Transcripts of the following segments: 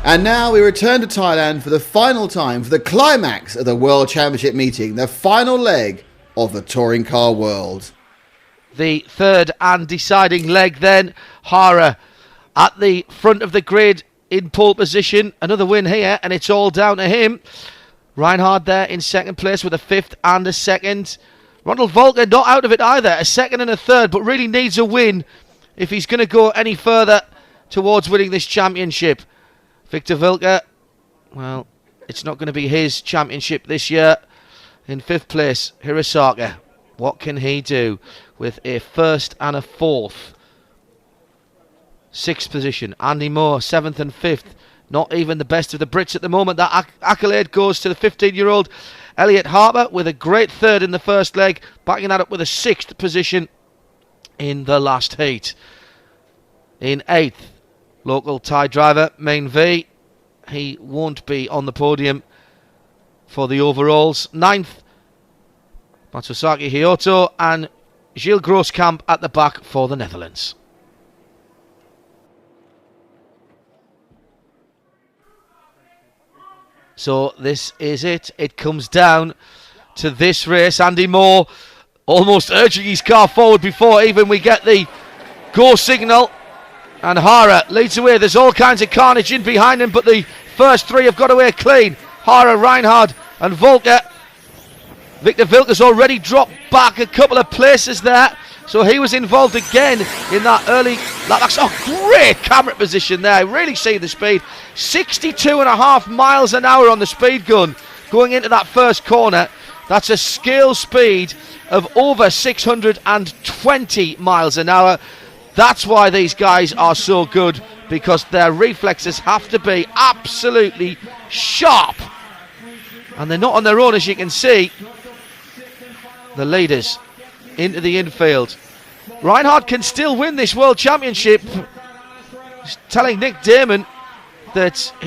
And now we return to Thailand for the final time for the climax of the World Championship meeting, the final leg of the Touring Car World. The third and deciding leg then. Hara at the front of the grid in pole position. Another win here, and it's all down to him. Reinhard there in second place with a fifth and a second. Ronald Volker not out of it either, a second and a third, but really needs a win if he's going to go any further towards winning this championship. Victor Vilke, well, it's not going to be his championship this year. In fifth place, Hirosaka. What can he do with a first and a fourth? Sixth position, Andy Moore, seventh and fifth. Not even the best of the Brits at the moment. That accolade goes to the 15-year-old Elliot Harper with a great third in the first leg, backing that up with a sixth position in the last heat. In eighth, local Thai driver, Main V. He won't be on the podium for the overalls. Ninth, Matsusaki Hyoto and Gilles Grosskamp at the back for the Netherlands. So this is it. It comes down to this race. Andy Moore almost urging his car forward before even we get the go signal. And Hara leads the way. There's all kinds of carnage in behind him, but the first three have got away clean. Hara, Reinhard and Volker. Victor Vilke's already dropped back a couple of places there, so he was involved again in that early lap. Great camera position there. Really see the speed. 62.5 miles an hour on the speed gun going into that first corner. That's a scale speed of over 620 miles an hour. That's why these guys are so good, because their reflexes have to be absolutely sharp. And they're not on their own, as you can see. The leaders into the infield. Reinhard can still win this World Championship. He's telling Nick Damon that thought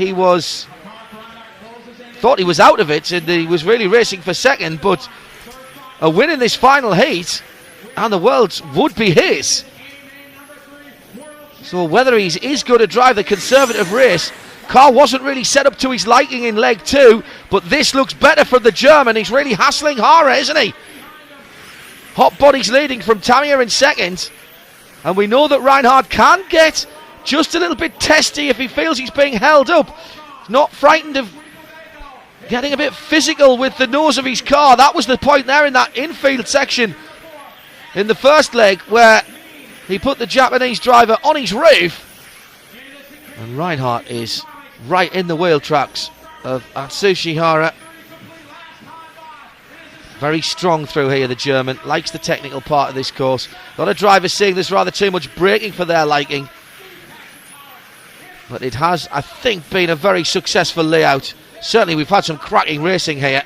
he was out of it and he was really racing for second, but a win in this final heat and the world would be his. So whether he is going to drive the conservative race, car wasn't really set up to his liking in leg two, but this looks better for the German. He's really hassling Hara, isn't he? Hot Body's leading from Tamiya in second, and we know that Reinhard can get just a little bit testy if he feels he's being held up. He's not frightened of getting a bit physical with the nose of his car. That was the point there in that infield section in the first leg where he put the Japanese driver on his roof, and Reinhard is right in the wheel tracks of Atsushi Hara. Very strong through here, the German. Likes the technical part of this course. A lot of drivers saying there's rather too much braking for their liking. But it has, I think, been a very successful layout. Certainly we've had some cracking racing here.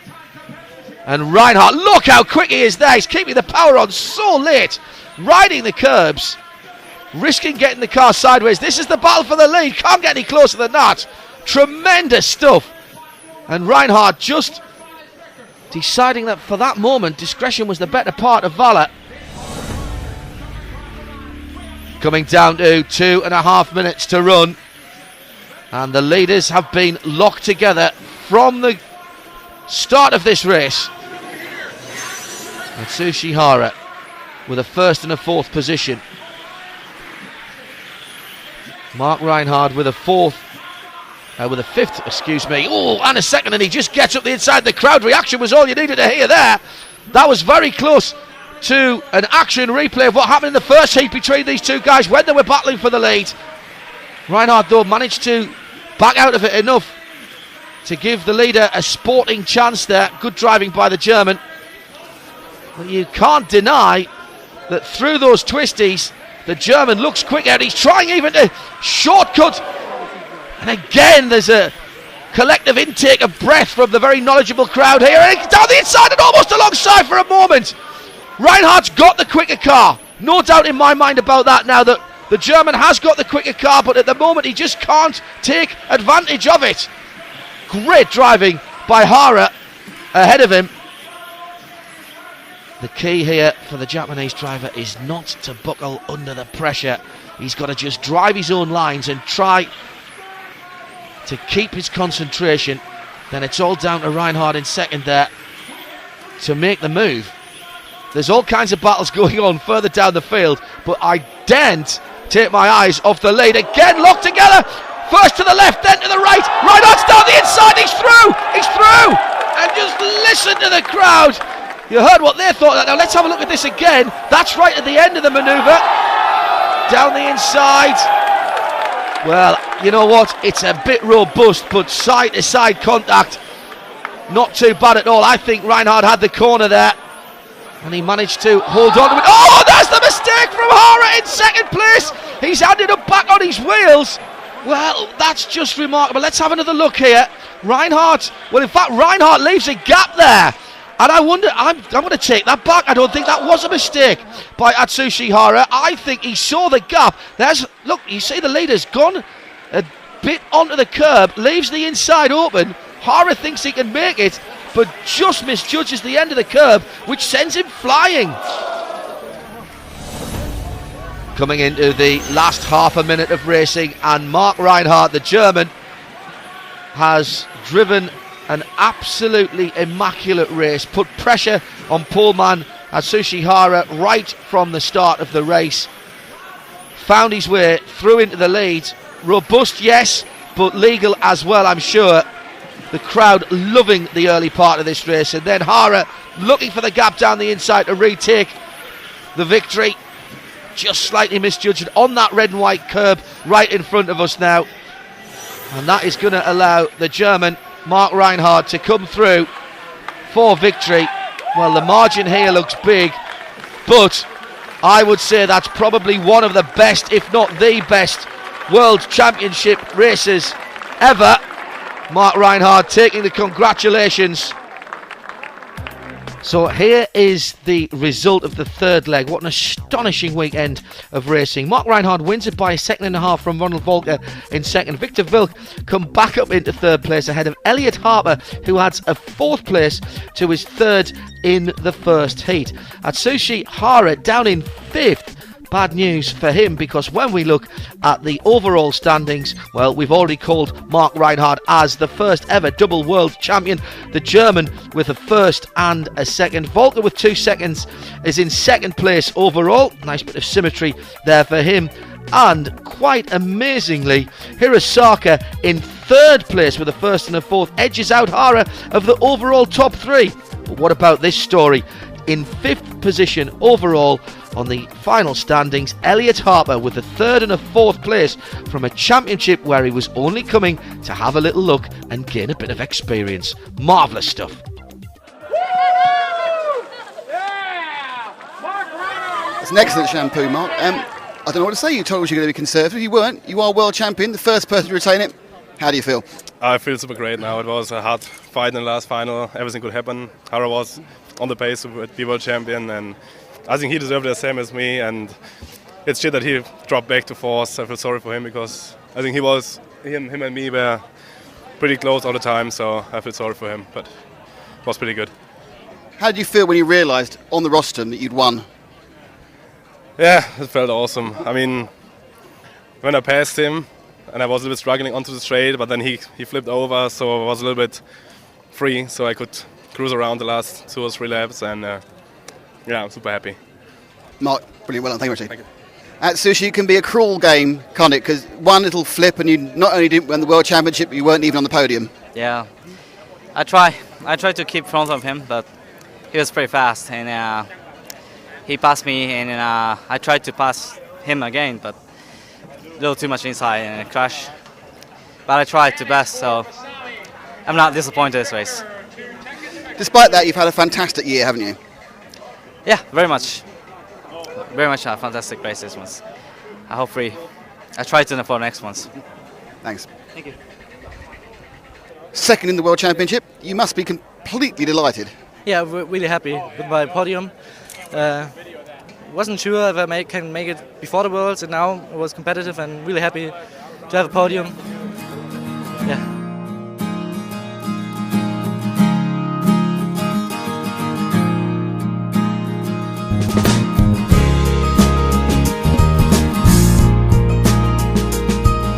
And Reinhard, look how quick he is there. He's keeping the power on so late. Riding the curbs. Risking getting the car sideways. This is the battle for the lead. Can't get any closer than that. Tremendous stuff. And Reinhard just deciding that for that moment discretion was the better part of valor. Coming down to 2.5 minutes to run, and the leaders have been locked together from the start of this race. Atsushi Hara with a first and a fourth position. Mark Reinhard with a fifth, excuse me. Oh, and a second, and he just gets up the inside. The crowd reaction was all you needed to hear there. That was very close to an action replay of what happened in the first heat between these two guys when they were battling for the lead. Reinhard, though, managed to back out of it enough to give the leader a sporting chance there. Good driving by the German. But you can't deny that through those twisties, the German looks quicker. He's trying even to shortcut. And again, there's a collective intake of breath from the very knowledgeable crowd here. And down the inside and almost alongside for a moment. Reinhardt's got the quicker car. No doubt in my mind about that now, that the German has got the quicker car, but at the moment he just can't take advantage of it. Great driving by Hara ahead of him. The key here for the Japanese driver is not to buckle under the pressure. He's got to just drive his own lines and try to keep his concentration. Then it's all down to Reinhardt in second there to make the move. There's all kinds of battles going on further down the field, but I daren't take my eyes off the lead. Again, locked together. First to the left, then to the right. Reinhardt's down the inside. He's through. He's through. And just listen to the crowd. You heard what they thought. Now let's have a look at this again. That's right at the end of the manoeuvre. Down the inside. Well, you know what? It's a bit robust, but side-to-side contact, not too bad at all. I think Reinhardt had the corner there, and he managed to hold on to it. Oh, that's the mistake from Hara in second place. He's handed up back on his wheels. Well, that's just remarkable. Let's have another look here. Reinhardt, well, in fact, Reinhardt leaves a gap there. And I wonder, I'm going to take that back. I don't think that was a mistake by Atsushi Hara. I think he saw the gap. Look, you see the leader's gone a bit onto the curb, leaves the inside open. Hara thinks he can make it, but just misjudges the end of the curb, which sends him flying. Coming into the last half a minute of racing, and Marc Reinhardt, the German, has driven an absolutely immaculate race, put pressure on poleman Atsushi Hara right from the start of the race, found his way through into the lead. Robust, yes, but legal as well, I'm sure. The crowd loving the early part of this race, and then Hara looking for the gap down the inside to retake the victory. Just slightly misjudged on that red and white curb right in front of us now, and that is going to allow the German Marc Reinhardt to come through for victory. Well, the margin here looks big, but I would say that's probably one of the best, if not the best, World Championship races ever. Marc Reinhardt taking the congratulations. So here is the result of the third leg. What an astonishing weekend of racing. Marc Reinhardt wins it by a second and a half from Ronald Volker in second. Victor Wilk come back up into third place ahead of Elliot Harper, who adds a fourth place to his third in the first heat. Atsushi Hara down in fifth. Bad news for him, because when we look at the overall standings, well, we've already called Marc Reinhardt as the first ever double world champion. The German with a first and a second. Volker with 2 seconds is in second place overall. Nice bit of symmetry there for him. And quite amazingly, Hirosaka in third place with a first and a fourth, edges out Hara of the overall top three. But what about this story? In fifth position overall on the final standings, Elliot Harper with a third and a fourth place from a championship where he was only coming to have a little look and gain a bit of experience. Marvellous stuff. It's an excellent shampoo, Mark. I don't know what to say. You told us you were going to be conservative. You weren't. You are world champion, the first person to retain it. How do you feel? I feel super great now. It was a hard fight in the last final. Everything could happen. Hara was on the pace to be world champion, and I think he deserved it the same as me. And it's shit that he dropped back to fourth. I feel sorry for him, because I think him and me were pretty close all the time. So I feel sorry for him, but it was pretty good. How did you feel when you realised on the rostrum that you'd won? Yeah, it felt awesome. I mean, when I passed him, and I was a little bit struggling onto the straight, but then he flipped over, so I was a little bit free, so I could cruise around the last 2 or 3 laps, and yeah, I'm super happy. Mark, brilliant, well done, thank you very much. Thank you. At Sushi, it can be a cruel game, can't it? Because one little flip and you not only didn't win the World Championship, but you weren't even on the podium. Yeah, I tried to keep front of him, but he was pretty fast, and he passed me, and I tried to pass him again, but a little too much inside and a crash. But I tried to best, so I'm not disappointed this race. Despite that, you've had a fantastic year, haven't you? Yeah, very much. Very much a fantastic race this one. I try to for next ones. Thanks. Thank you. Second in the World Championship, you must be completely delighted. Yeah, we're really happy with my podium. Wasn't sure if I can make it before the Worlds, and now it was competitive and really happy to have a podium.